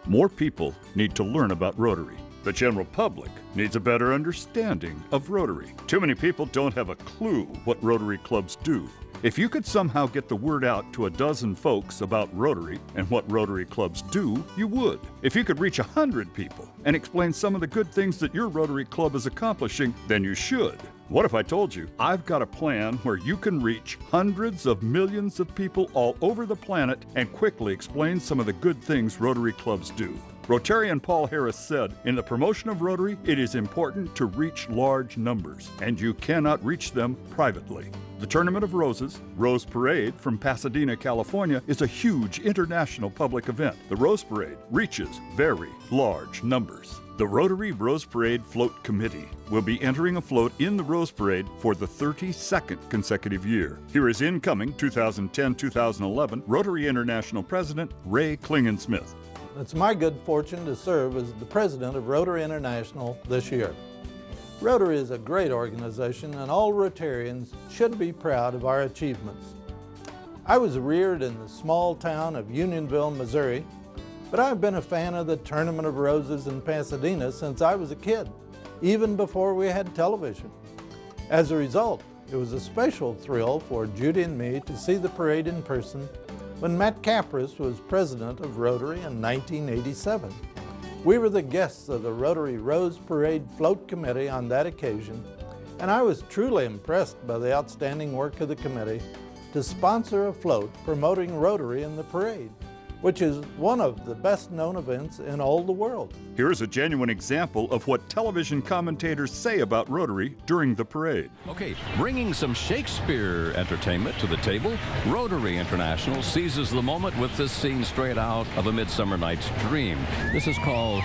More people need to learn about Rotary. The general public needs a better understanding of Rotary. Too many people don't have a clue what Rotary clubs do. If you could somehow get the word out to a dozen folks about Rotary and what Rotary clubs do, you would. If you could reach 100 people and explain some of the good things that your Rotary club is accomplishing, then you should. What if I told you I've got a plan where you can reach hundreds of millions of people all over the planet and quickly explain some of the good things Rotary clubs do? Rotarian Paul Harris said, "In the promotion of Rotary, it is important to reach large numbers, and you cannot reach them privately." The Tournament of Roses, Rose Parade from Pasadena, California, is a huge international public event. The Rose Parade reaches very large numbers. The Rotary Rose Parade Float Committee will be entering a float in the Rose Parade for the 32nd consecutive year. Here is incoming 2010-2011 Rotary International President Ray Klingensmith. It's my good fortune to serve as the president of Rotary International this year. Rotary is a great organization, and all Rotarians should be proud of our achievements. I was reared in the small town of Unionville, Missouri, but I've been a fan of the Tournament of Roses in Pasadena since I was a kid, even before we had television. As a result, it was a special thrill for Judy and me to see the parade in person when Matt Capris was president of Rotary in 1987. We were the guests of the Rotary Rose Parade Float Committee on that occasion, and I was truly impressed by the outstanding work of the committee to sponsor a float promoting Rotary in the parade, which is one of the best-known events in all the world. Here is a genuine example of what television commentators say about Rotary during the parade. Okay, bringing some Shakespeare entertainment to the table, Rotary International seizes the moment with this scene straight out of A Midsummer Night's Dream. This is called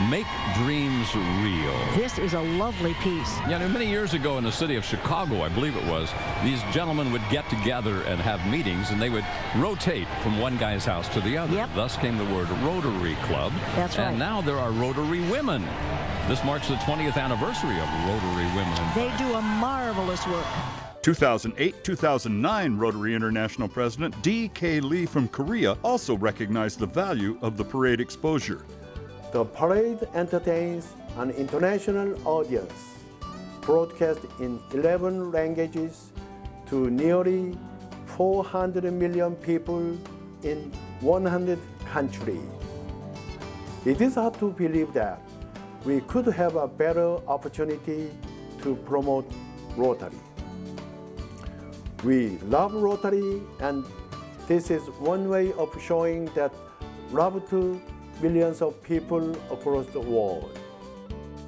Make Dreams Real. This is a lovely piece. Yeah, many years ago in the city of Chicago, I believe it was, these gentlemen would get together and have meetings, and they would rotate from one guy's house to the other. Yep. Thus came the word Rotary Club. That's right. And now there are Rotary Women. This marks the 20th anniversary of Rotary Women. They do a marvelous work. 2008-2009 Rotary International President D.K. Lee from Korea also recognized the value of the parade exposure. The parade entertains an international audience, broadcast in 11 languages to nearly 400 million people in 100 countries. It is hard to believe that we could have a better opportunity to promote Rotary. We love Rotary, and this is one way of showing that love to millions of people across the world.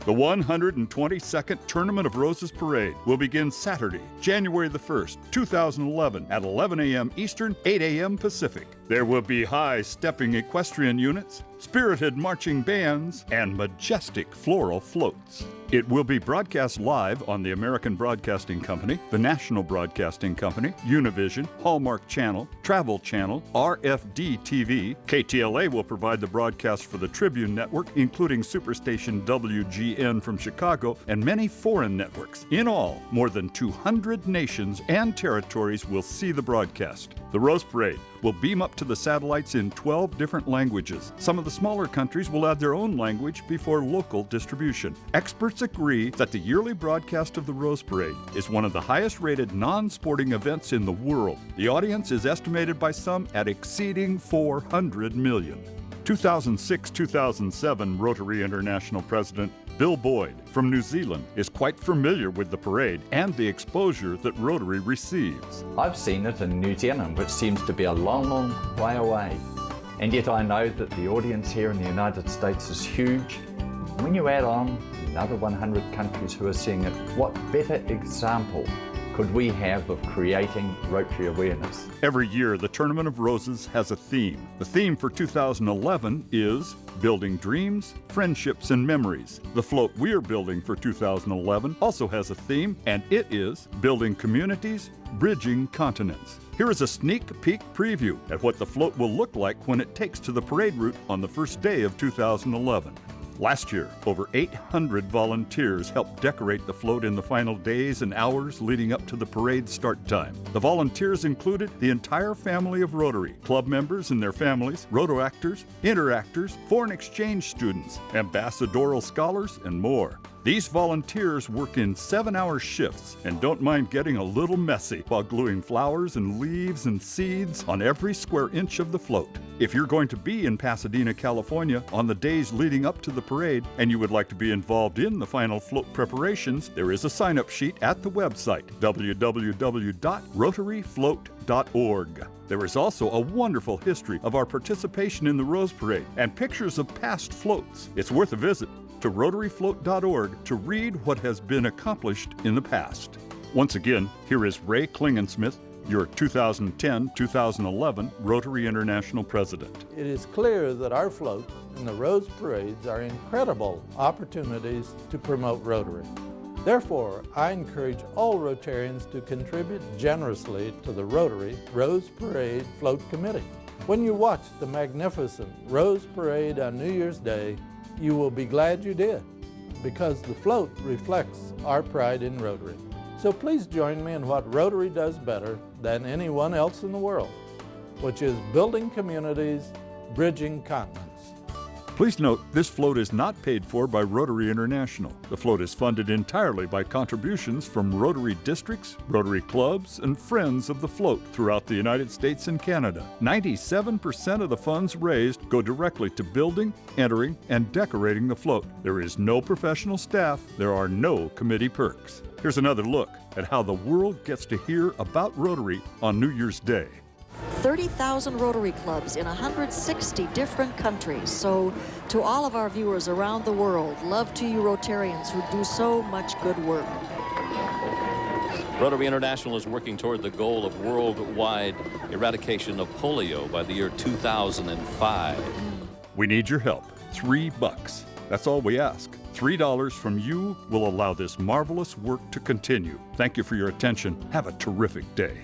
The 122nd Tournament of Roses Parade will begin Saturday, January the 1st, 2011 at 11 a.m. Eastern, 8 a.m. Pacific. There will be high-stepping equestrian units, spirited marching bands, and majestic floral floats. It will be broadcast live on the American Broadcasting Company, the National Broadcasting Company, Univision, Hallmark Channel, Travel Channel, RFD TV. KTLA will provide the broadcast for the Tribune Network, including Superstation WGN from Chicago, and many foreign networks. In all, more than 200 nations and territories will see the broadcast. The Rose Parade will beam up to the satellites in 12 different languages. Some of the smaller countries will add their own language before local distribution. Experts agree that the yearly broadcast of the Rose Parade is one of the highest-rated non-sporting events in the world. The audience is estimated by some at exceeding 400 million. 2006-2007 Rotary International President Bill Boyd from New Zealand is quite familiar with the parade and the exposure that Rotary receives. I've seen it in New Zealand, which seems to be a long, long way away. And yet I know that the audience here in the United States is huge. When you add on another 100 countries who are seeing it, what better example could we have of creating Rotary awareness? Every year, the Tournament of Roses has a theme. The theme for 2011 is Building Dreams, Friendships, and Memories. The float we're building for 2011 also has a theme, and it is Building Communities, Bridging Continents. Here is a sneak peek preview at what the float will look like when it takes to the parade route on the first day of 2011. Last year, over 800 volunteers helped decorate the float in the final days and hours leading up to the parade start time. The volunteers included the entire family of Rotary, club members and their families, roto-actors, interactors, foreign exchange students, ambassadorial scholars, and more. These volunteers work in 7-hour shifts and don't mind getting a little messy while gluing flowers and leaves and seeds on every square inch of the float. If you're going to be in Pasadena, California on the days leading up to the parade and you would like to be involved in the final float preparations, there is a sign-up sheet at the website www.rotaryfloat.org. There is also a wonderful history of our participation in the Rose Parade and pictures of past floats. It's worth a visit to rotaryfloat.org to read what has been accomplished in the past. Once again, here is Ray Klingensmith, your 2010-2011 Rotary International President. It is clear that our floats and the Rose Parades are incredible opportunities to promote Rotary. Therefore, I encourage all Rotarians to contribute generously to the Rotary Rose Parade Float Committee. When you watch the magnificent Rose Parade on New Year's Day, you will be glad you did, because the float reflects our pride in Rotary. So please join me in what Rotary does better than anyone else in the world, which is building communities, bridging continents. Please note, this float is not paid for by Rotary International. The float is funded entirely by contributions from Rotary districts, Rotary clubs, and friends of the float throughout the United States and Canada. 97% of the funds raised go directly to building, entering, and decorating the float. There is no professional staff. There are no committee perks. Here's another look at how the world gets to hear about Rotary on New Year's Day. 30,000 Rotary clubs in 160 different countries. So to all of our viewers around the world, love to you Rotarians who do so much good work. Rotary International is working toward the goal of worldwide eradication of polio by the year 2005. We need your help. $3. That's all we ask. $3 from you will allow this marvelous work to continue. Thank you for your attention. Have a terrific day.